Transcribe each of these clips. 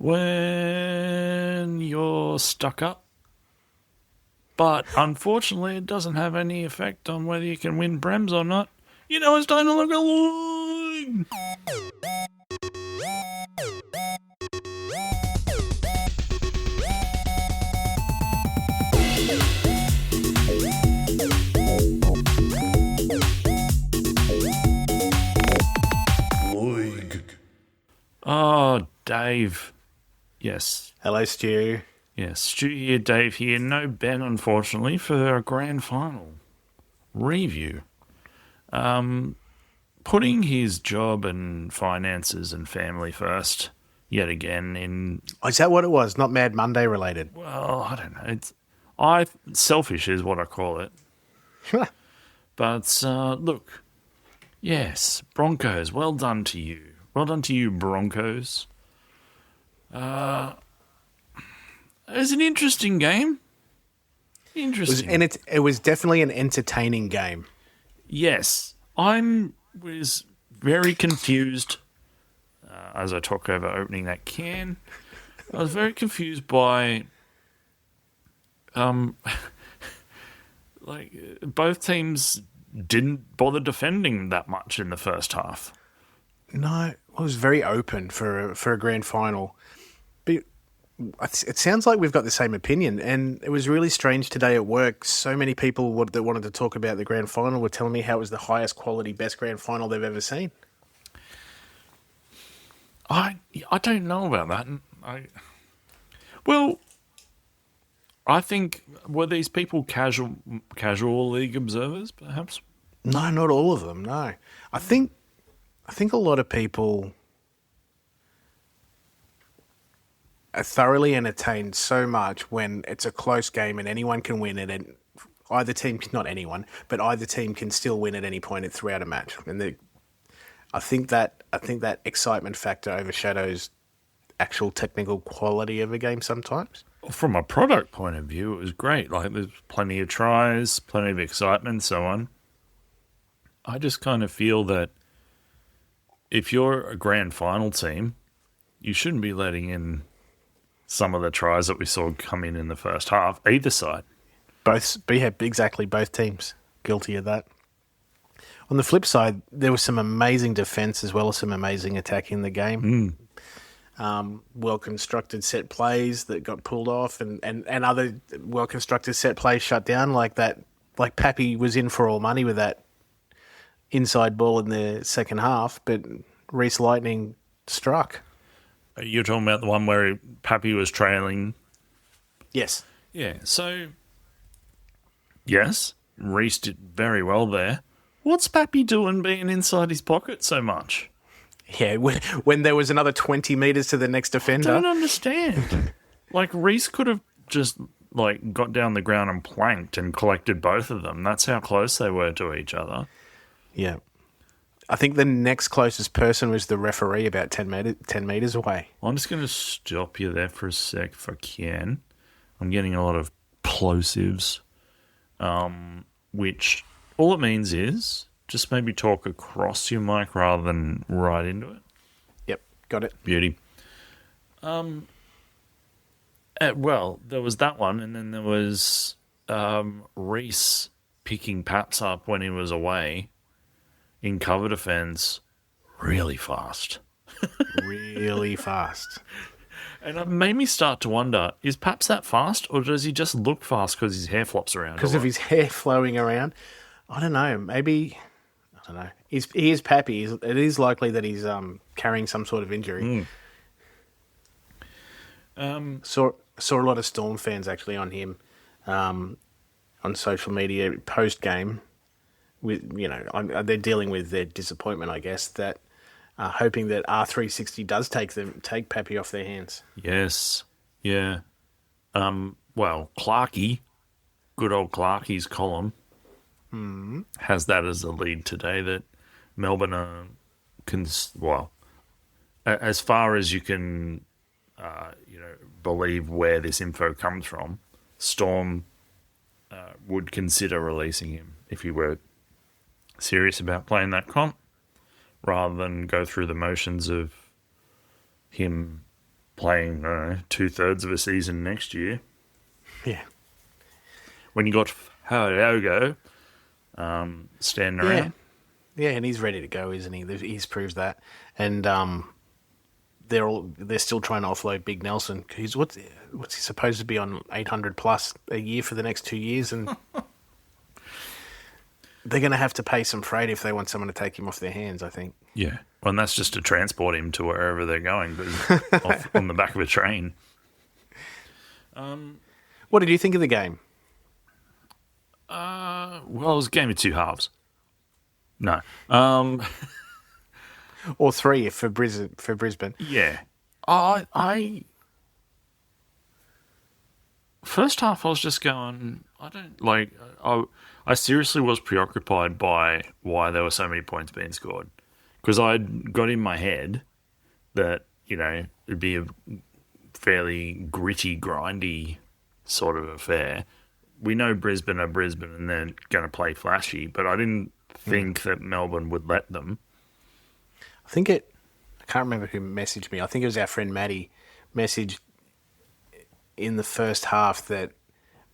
when you're stuck up. But unfortunately, it doesn't have any effect on whether you can win Brems or not. You know, it's time to look at LOYG. LOYG. Oh, Dave. Yes. Hello, Stu. Yes, Stu here, Dave here. No Ben, unfortunately, for our grand final review. Putting his job and finances and family first, yet again. Is that what it was? Not Mad Monday related? Well, I don't know. Selfish is what I call it. But look, yes, Broncos. Well done to you. Well done to you, Broncos. It was an interesting game. Interesting. It was definitely an entertaining game. Yes. I was very confused as I talk over opening that can. I was very confused by both teams didn't bother defending that much in the first half. No, it was very open for a grand final. But it sounds like we've got the same opinion, and it was really strange today at work. So many people that wanted to talk about the grand final were telling me how it was the highest quality, best grand final they've ever seen. I don't know about that. I think, were these people casual league observers, perhaps? No, not all of them. No, I think a lot of people are thoroughly entertained so much when it's a close game and anyone can win it, and either team can still win at any point throughout a match. And I think that excitement factor overshadows actual technical quality of a game sometimes. From a product point of view, it was great. Like, there's plenty of tries, plenty of excitement, so on. I just kind of feel that if you're a grand final team, you shouldn't be letting in some of the tries that we saw come in the first half, either side. Both teams guilty of that. On the flip side, there was some amazing defense as well as some amazing attack in the game. Well-constructed set plays that got pulled off and other well-constructed set plays shut down like that. Like Pappy was in for all money with that inside ball in the second half, but Reece Lightning struck. You're talking about the one where Pappy was trailing? Yes. Yeah, so, yes, Reece did very well there. What's Pappy doing being inside his pocket so much? Yeah, when there was another 20 metres to the next defender. I don't understand. Reece could have just, got down the ground and planked and collected both of them. That's how close they were to each other. Yeah. I think the next closest person was the referee about 10 metres away. I'm just going to stop you there for a sec if I can. I'm getting a lot of plosives, which all it means is just maybe talk across your mic rather than right into it. Yep, got it. Beauty. Well, there was that one, and then there was Reece picking Paps up when he was away in cover defence really fast. Really fast. And it made me start to wonder, is Paps that fast, or does he just look fast because his hair flops around? Because of his hair flowing around? I don't know. Maybe, I don't know. He is Pappy. It is likely that he's carrying some sort of injury. Saw a lot of Storm fans actually on him on social media post-game. They're dealing with their disappointment, I guess, that hoping that R360 does take Pappy off their hands. Yes, yeah. Well, Clarkey, good old Clarkey's column, has that as the lead today, that Melbourne as far as you can, believe where this info comes from, Storm would consider releasing him if he were serious about playing that comp, rather than go through the motions of him playing 2/3 of a season next year. Yeah. When you got LOYG standing around. Yeah, and he's ready to go, isn't he? He's proved that. And they're still trying to offload Big Nelson. What's he supposed to be on 800 plus a year for the next 2 years, and they're going to have to pay some freight if they want someone to take him off their hands, I think. Yeah. Well, and that's just to transport him to wherever they're going, but off on the back of a train. What did you think of the game? Well, it was a game of two halves. No. Or three for Brisbane. Yeah. I first half I was just going, I don't like. I seriously was preoccupied by why there were so many points being scored, because I'd got in my head that it'd be a fairly gritty, grindy sort of affair. We know Brisbane are Brisbane and they're going to play flashy, but I didn't think that Melbourne would let them. I can't remember who messaged me. I think it was our friend Maddie messaged in the first half that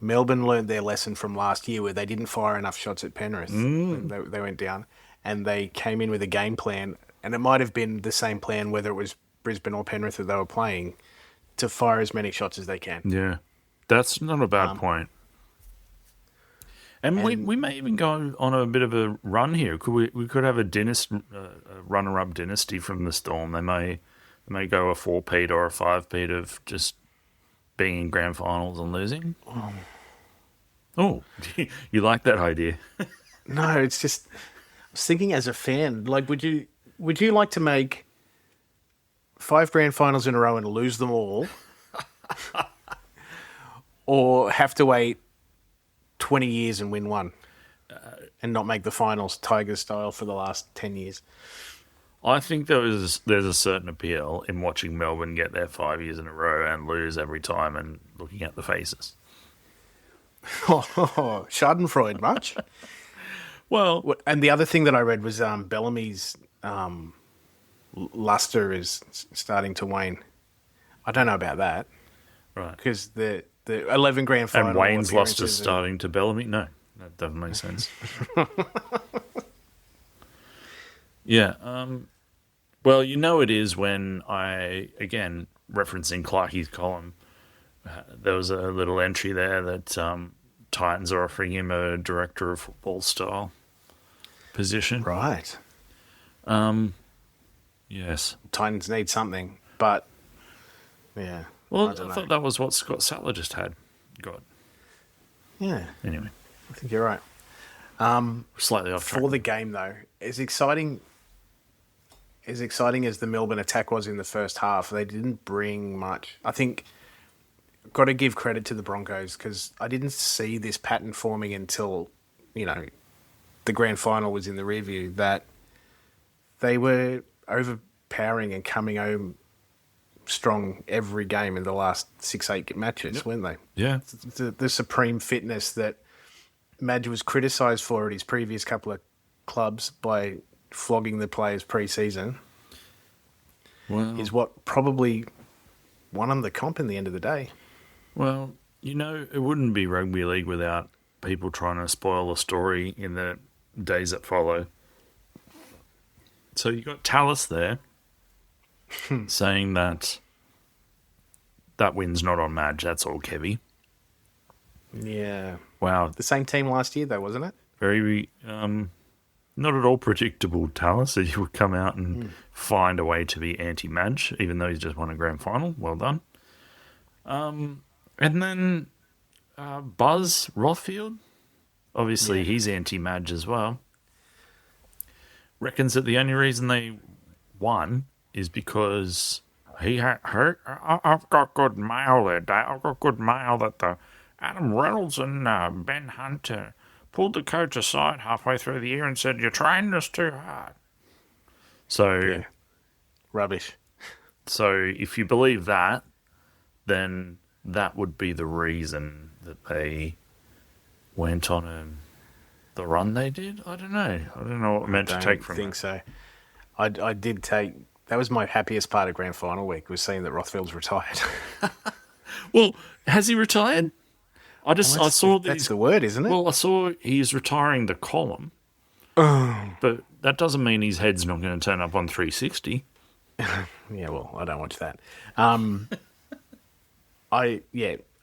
Melbourne learned their lesson from last year where they didn't fire enough shots at Penrith. They went down and they came in with a game plan, and it might have been the same plan whether it was Brisbane or Penrith that they were playing, to fire as many shots as they can. Yeah, that's not a bad point. And we may even go on a bit of a run here. We could have a runner-up dynasty from the Storm. They may go a 4-peat or a 5-peat of just being in grand finals and losing. Oh, you like that idea? No, it's just I was thinking as a fan, like, would you like to make 5 grand finals in a row and lose them all, or have to wait 20 years and win one, and not make the finals Tigers style for the last 10 years? I think there's a certain appeal in watching Melbourne get there 5 years in a row and lose every time and looking at the faces. Schadenfreude much? Well, and the other thing that I read was Bellamy's luster is starting to wane. I don't know about that. Right. Because the 11 grand final... And Wayne's luster's starting to Bellamy? No, that doesn't make sense. Yeah. Well, it is when I, again, referencing Clarkie's column, there was a little entry there that Titans are offering him a director of football style position. Right. Yes. Titans need something, but yeah. Well, I thought that was what Scott Sattler just had. God. Yeah. Anyway. I think you're right. Slightly off track. For the game, though, as exciting as the Melbourne attack was in the first half, they didn't bring much. I think got to give credit to the Broncos, because I didn't see this pattern forming until, the grand final was in the rear view, that they were overpowering and coming home strong every game in the last 6-8 matches, weren't they? Yeah. The supreme fitness that Madge was criticised for at his previous couple of clubs by flogging the players pre-season is what probably won them the comp in the end of the day. Well, it wouldn't be rugby league without people trying to spoil a story in the days that follow. So you got Tallis there saying that win's not on Madge, that's all Kevy. Yeah. Wow. The same team last year, though, wasn't it? Very, not at all predictable, Tallis, that he would come out and find a way to be anti-Madge, even though he's just won a grand final. Well done. And then Buzz Rothfield, obviously he's anti-Madge as well, reckons that the only reason they won is because I've got good mail there, Dave. I've got good mail that the Adam Reynolds and Ben Hunter pulled the coach aside halfway through the year and said, "You're training us too hard." So, rubbish. So if you believe that, then that would be the reason that they went on the run they did. I don't know. I don't know what I meant to take from it. I think so. I did take my happiest part of grand final week, was seeing that Rothfield's retired. Well, has he retired? I saw that That's the word, isn't it? Well, I saw he's retiring the column. But that doesn't mean his head's not going to turn up on 360. Yeah, well, I don't watch that.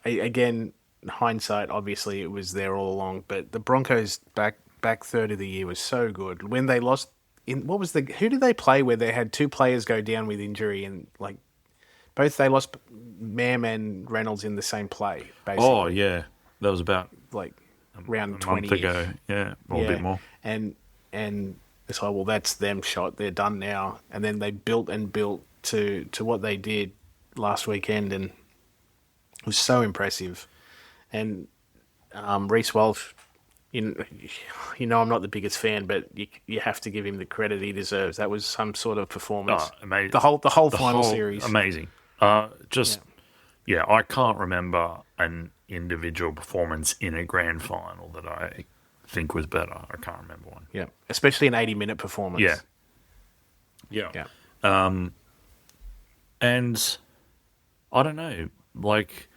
Again, hindsight, obviously it was there all along, but the Broncos back third of the year was so good. When they lost who did they play where they had two players go down with injury, and like both they lost Mam and Reynolds in the same play, basically. Oh, yeah. That was about like round a 20 month ago. Yeah, or a bit more. And it's like, well, that's them shot. They're done now. And then they built to what they did last weekend, and it was so impressive. And Reece Walsh, you know, I'm not the biggest fan, but you have to give him the credit he deserves. That was some sort of performance. Oh, amazing. The whole final series. Amazing. I can't remember an individual performance in a grand final that I think was better. I can't remember one. Yeah, especially an 80-minute performance. Yeah. And I don't know, like,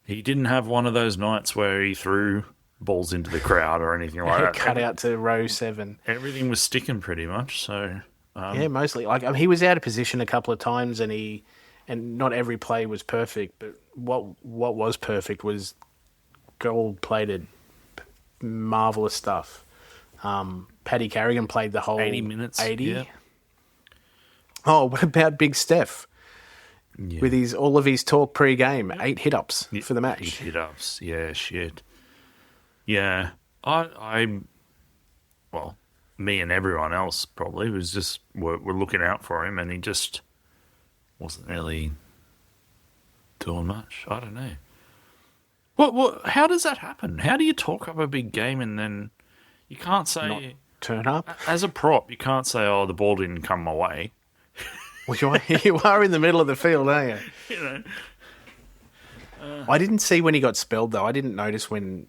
he didn't have one of those nights where he threw balls into the crowd or anything like that. Cut out to row 7. Everything was sticking pretty much. So mostly. Like, I mean, he was out of position a couple of times, and not every play was perfect. But what was perfect was gold-plated, marvelous stuff. Paddy Carrigan played the whole 80 minutes. 80. Yeah. Oh, what about Big Steph? Yeah. With all of his talk pre-game, 8 hit-ups for the match. 8 hit-ups. Yeah, shit. Yeah. Well, me and everyone else probably was just were looking out for him, and he just wasn't really doing much. I don't know. What? How does that happen? How do you talk up a big game and then you can't say... Not turn up? As a prop, you can't say, oh, the ball didn't come my way. Well, you are in the middle of the field, aren't you? You know. I didn't see when he got spelled, though. I didn't notice when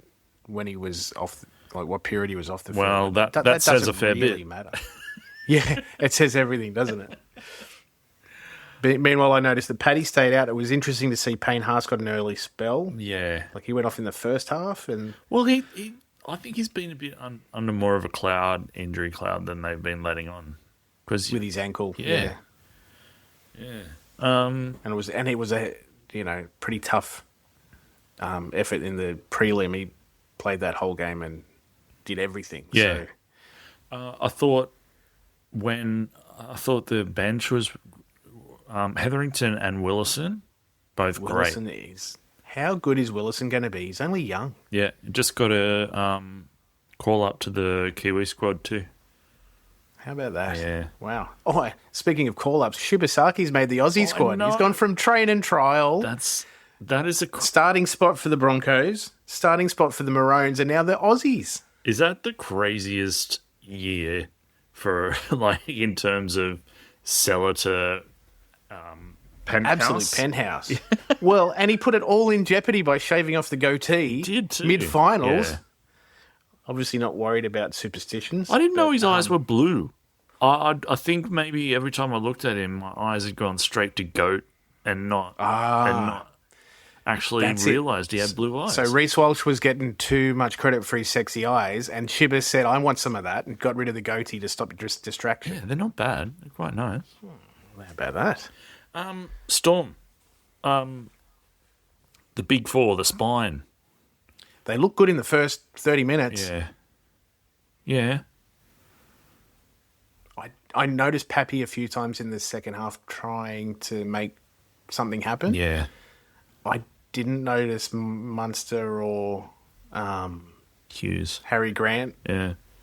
he was off, like what period he was off the field. Well, that says a fair really bit. Matter. Yeah, it says everything, doesn't it? But meanwhile, I noticed that Paddy stayed out. It was interesting to see Payne Haas got an early spell. Yeah. Like, he went off in the first half. And well, I think he's been a bit under more of a injury cloud than they've been letting on. With his ankle. Yeah. And it was a pretty tough effort in the prelim. He played that whole game and did everything. Yeah. So. I thought the bench was Hetherington and Willison, both Willison great. How good is Willison going to be? He's only young. Yeah, just got to call up to the Kiwi squad too. How about that? Yeah. Wow. Oh, speaking of call-ups, Shibasaki's made the Aussie squad. He's gone from train and trial. That is a starting spot for the Broncos, starting spot for the Maroons, and now the Aussies. Is that the craziest year for like in terms of seller to penthouse? Absolute penthouse. Well, and he put it all in jeopardy by shaving off the goatee. He did too. Mid-finals. Yeah. Obviously not worried about superstitions. I didn't know his eyes were blue. I think maybe every time I looked at him, my eyes had gone straight to goat and not actually realised he had blue eyes. So Reece Walsh was getting too much credit for his sexy eyes, and Shibba said, I want some of that, and got rid of the goatee to stop distraction. Yeah, they're not bad. They're quite nice. How about that? Storm. The big four, the spine. They look good in the first 30 minutes. Yeah. I noticed Pappy a few times in the second half trying to make something happen. Yeah. I didn't notice Munster or Hughes. Harry Grant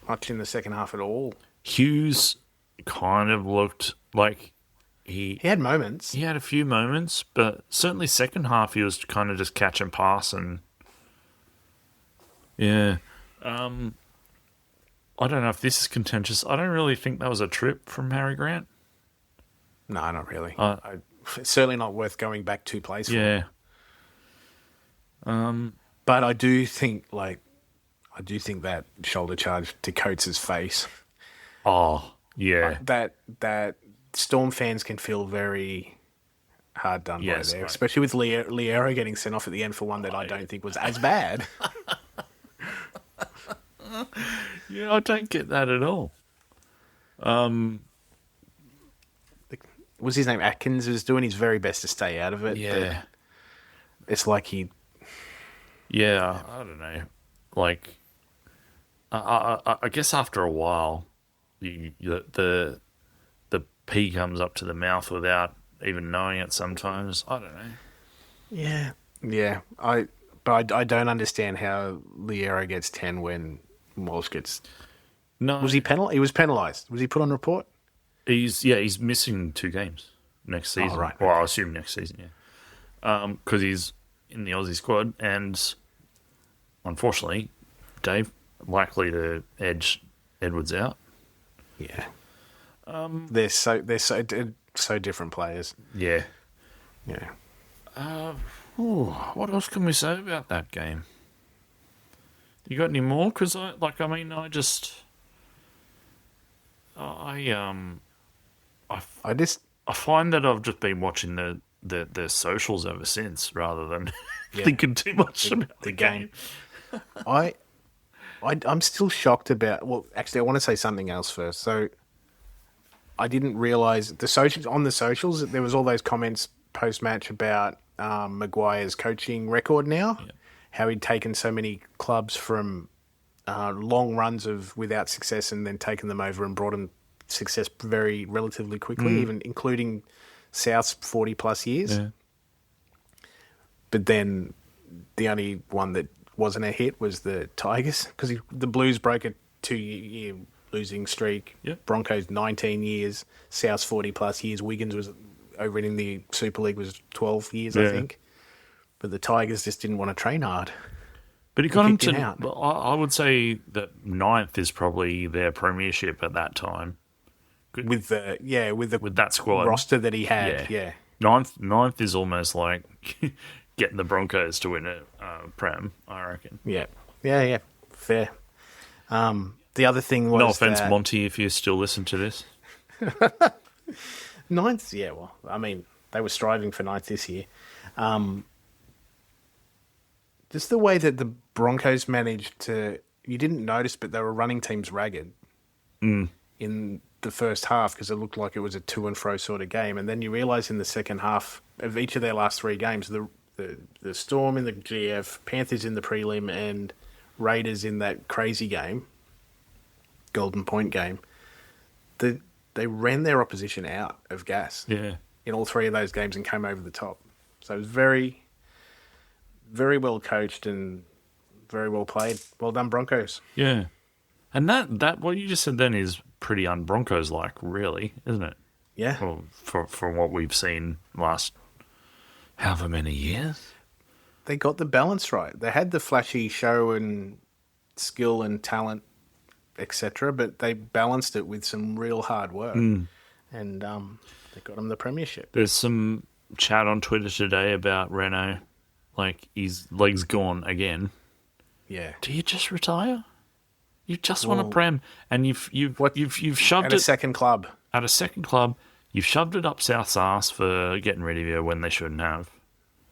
much in the second half at all. Hughes kind of looked like he had moments. He had a few moments, but certainly second half he was kind of just catch and pass and I don't know if this is contentious. I don't really think that was a trip from Harry Grant. No, not really. It's certainly not worth going back 2 plays for. Yeah. But I do think that shoulder charge to Coates' face. Oh, yeah. That Storm fans can feel very hard done by there, right. especially with Liero getting sent off at the end for one that I don't think was as bad. Yeah, I don't get that at all. Was his name Atkins? Was doing his very best to stay out of it. Yeah. It's like he... Yeah, I don't know. Like, I guess after a while, the pee comes up to the mouth without even knowing it sometimes. I don't know. Yeah. Yeah. But I don't understand how Liero gets 10 when Walsh gets... No. Was he penalised? He was penalised. Was he put on report? He's missing 2 games next season. Oh, right. Well, I assume next season, yeah. Because he's in the Aussie squad, and unfortunately, Dave likely to edge Edwards out. Yeah. They're so different players. Yeah. Yeah. What else can we say about that game? You got any more? Because I find that I've just been watching the socials ever since, rather than thinking too much about the game. I'm still shocked about... Well, actually, I want to say something else first. So, I didn't realise... On the socials, there was all those comments post-match about Maguire's coaching record now, how he'd taken so many clubs from long runs without success and then taken them over and brought them success very relatively quickly, even including South's 40-plus years. Yeah. But then the only one that wasn't a hit was the Tigers, because the Blues broke a 2-year losing streak. Yep. Broncos 19 years, South's 40-plus years. Wiggins was over in the Super League was 12 years, I think. But the Tigers just didn't want to train hard. But he got him kicked to... him out. I would say that 9th is probably their premiership at that time. With that squad roster that he had, yeah. Ninth is almost like getting the Broncos to win a Prem, I reckon. Yeah. Fair. The other thing was... No offence, Monty, if you still listen to this. 9th, yeah, well, I mean, they were striving for 9th this year. Just the way that the Broncos managed to... You didn't notice, but they were running teams ragged in the first half, because it looked like it was a to and fro sort of game. And then you realise in the second half of each of their last 3 games, the Storm in the GF, Panthers in the prelim, and Raiders in that crazy game, Golden Point game, they ran their opposition out of gas in all 3 of those games and came over the top. So it was very, very well coached and very well played. Well done, Broncos. Yeah. And that what you just said then is pretty un-Broncos-like, really, isn't it? Yeah. Well, from what we've seen last however many years. They got the balance right. They had the flashy show and skill and talent, etc., but they balanced it with some real hard work. And they got them the premiership. There's some chat on Twitter today about Renault, like his leg's gone again. Yeah. Do you just retire? You just want a Prem, and you've shoved at it a second club. At a second club, you've shoved it up South's ass for getting rid of you when they shouldn't have.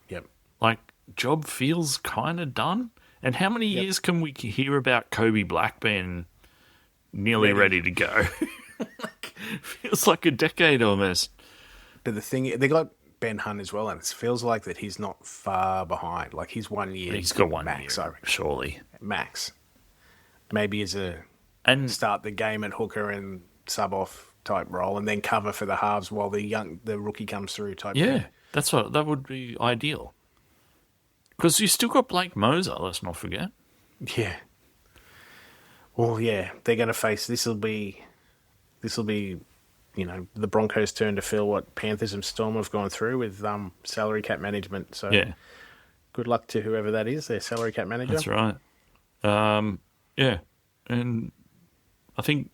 Yep. Like, job feels kind of done. And how many years can we hear about Kobe Black being nearly ready to go? Feels like a decade almost. But the thing, they got Ben Hunt as well, and it feels like that he's not far behind. Like, he's 1 year. He's got 1 max, year, surely. Max. Maybe as and start the game at hooker and sub off type role, and then cover for the halves while the rookie comes through type. Yeah, thing. that would be ideal. Because you still got Blake Moser, let's not forget. Yeah. Well, yeah, they're going to face... This will be, the Broncos' turn to feel what Panthers and Storm have gone through with salary cap management. So good luck to whoever that is, their salary cap manager. That's right. Yeah, and I think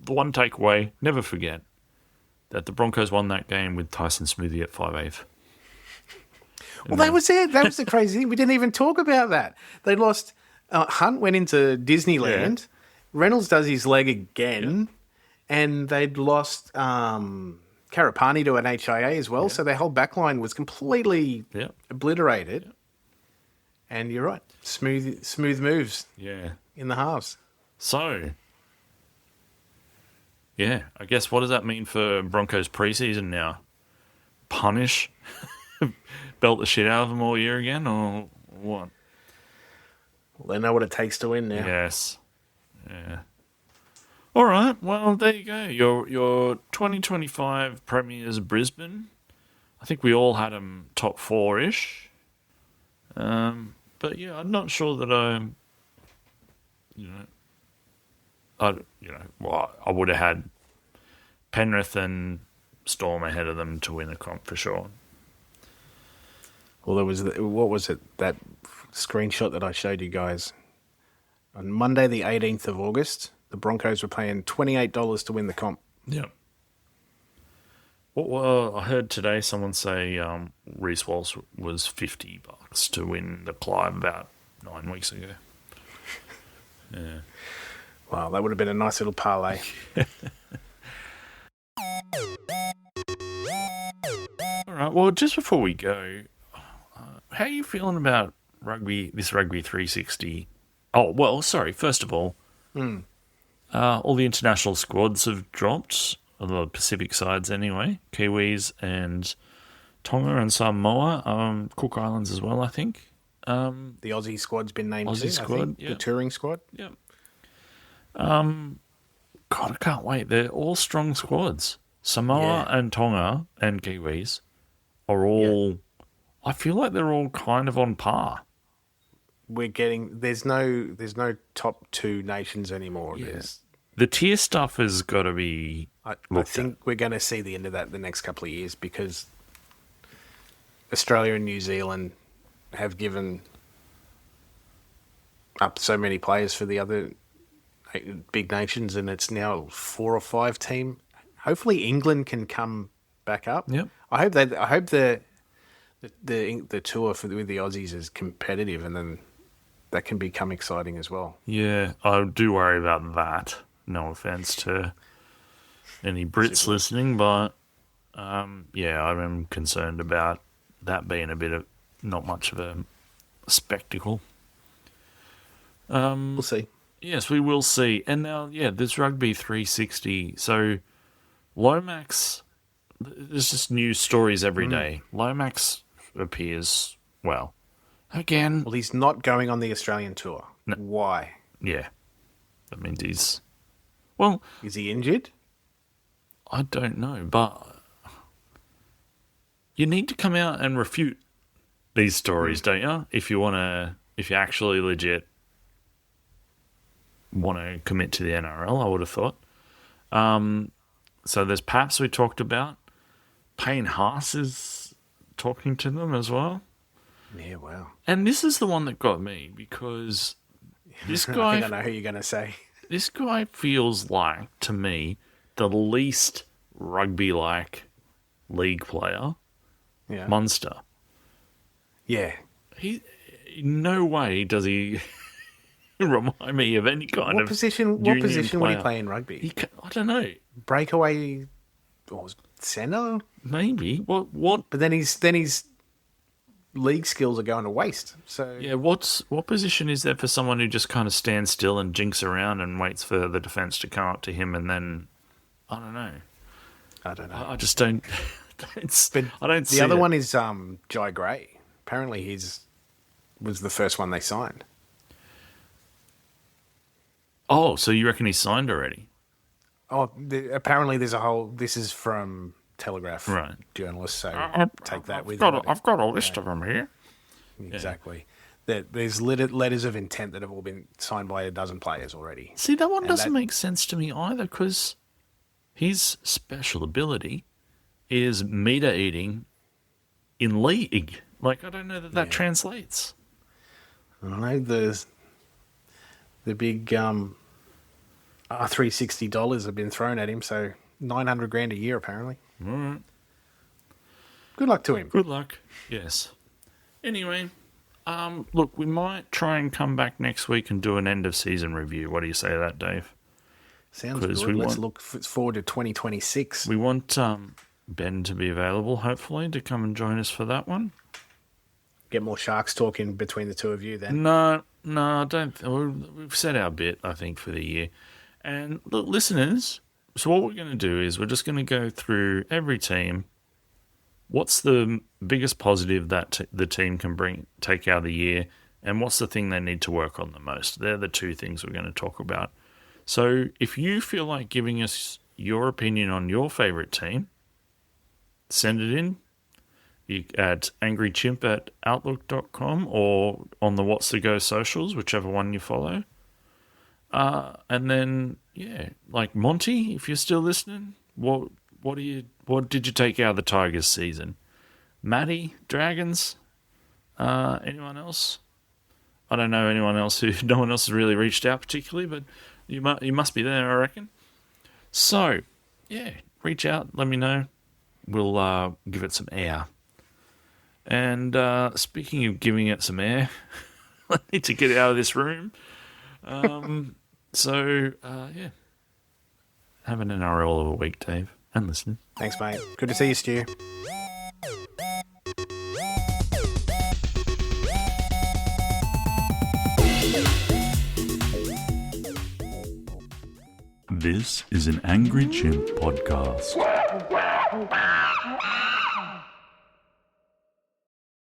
the one takeaway, never forget that the Broncos won that game with Tyson Smithy at 5'8". Well, that was it. That was the crazy thing. We didn't even talk about that. They lost... Hunt went into Disneyland. Yeah. Reynolds does his leg again. Yeah. And they'd lost Karapani to an HIA as well, so their whole backline was completely obliterated. And you're right, smooth moves in the halves. So, yeah, I guess what does that mean for Broncos preseason now? Punish? Belt the shit out of them all year again, or what? Well, they know what it takes to win now. Yes. Yeah. All right. Well, there you go. Your 2025 Premiers Brisbane. I think we all had them top 4-ish. But yeah, I'm not sure that I would have had Penrith and Storm ahead of them to win a comp for sure. Well, there was what was it? That screenshot that I showed you guys on Monday, the 18th of August. The Broncos were paying $28 to win the comp. Yeah. Well, I heard today someone say Reece Walsh was $50 to win the Clive about 9 weeks ago. Yeah. Wow, that would have been a nice little parlay. All right. Well, just before we go, how are you feeling about this Rugby 360? Oh, well, sorry. First of all, all the international squads have dropped, on the Pacific sides anyway. Kiwis and Tonga and Samoa, Cook Islands as well, I think. The Aussie squad's been named Aussie too, squad, I think. The touring squad. Yep. God, I can't wait. They're all strong squads. Samoa and Tonga and Kiwis are all... I feel like they're all kind of on par. We're getting... There's no top two nations anymore. Yeah. The tier stuff has got to be... I think we're going to see the end of that the next couple of years because Australia and New Zealand have given up so many players for the other big nations, and it's now 4 or 5 team. Hopefully, England can come back up. Yep. I hope the tour with the Aussies is competitive, and then that can become exciting as well. Yeah, I do worry about that. No offense to any Brits listening, but I am concerned about that being a bit of not much of a spectacle. We'll see. Yes, we will see. And now, this Rugby 360. So, Lomax, there's just news stories every day. Lomax appears, again. Well, he's not going on the Australian tour. No. Why? Yeah. That means he's... Well... Is he injured? I don't know, but you need to come out and refute these stories, don't you? If you actually legit want to commit to the NRL, I would have thought. So there's Paps we talked about. Payne Haas is talking to them as well. Yeah, wow. And this is the one that got me because this guy... I think I know who you're going to say. This guy feels like, to me, the least rugby-like league player, Munster. Yeah. He, in no way does he remind me of any kind of position. What position would he play in rugby? I don't know. Breakaway or centre? Maybe. What? But then his league skills are going to waste. So yeah, what position is there for someone who just kind of stands still and jinks around and waits for the defence to come up to him and then I don't know. I just don't. I don't. The other one is Jai Gray. Apparently, was the first one they signed. Oh, so you reckon he's signed already? Oh, apparently there's a whole. This is from Telegraph journalists, so take that with you. I've got a list of them here. Exactly. There's letters of intent that have all been signed by a dozen players already. See, that one doesn't make sense to me either because his special ability is meter eating in league. Like, I don't know that translates. I don't know. The big $360 have been thrown at him, so $900,000 a year apparently. All right. Good luck to him. Good luck. Yes. Anyway, look, we might try and come back next week and do an end of season review. What do you say to that, Dave? Sounds good. Let's look forward to 2026. We want Ben to be available, hopefully, to come and join us for that one. Get more Sharks talking between the two of you then. No, I don't. We've said our bit, I think, for the year. And look, listeners, so what we're going to do is we're just going to go through every team. What's the biggest positive that the team can take out of the year, and what's the thing they need to work on the most? They're the two things we're going to talk about. So if you feel like giving us your opinion on your favourite team, send it in at angrychimp@outlook.com or on the What's the Go socials, whichever one you follow. And then, like Monty, if you're still listening, what did you take out of the Tigers season? Matty, Dragons, anyone else? I don't know anyone else no one else has really reached out particularly, but you must be there, I reckon. So, reach out, let me know. We'll give it some air. And speaking of giving it some air, I need to get out of this room. Have an NRL of a week, Dave, and listen. Thanks, mate. Good to see you, Stu. This is an Angry Chimp podcast.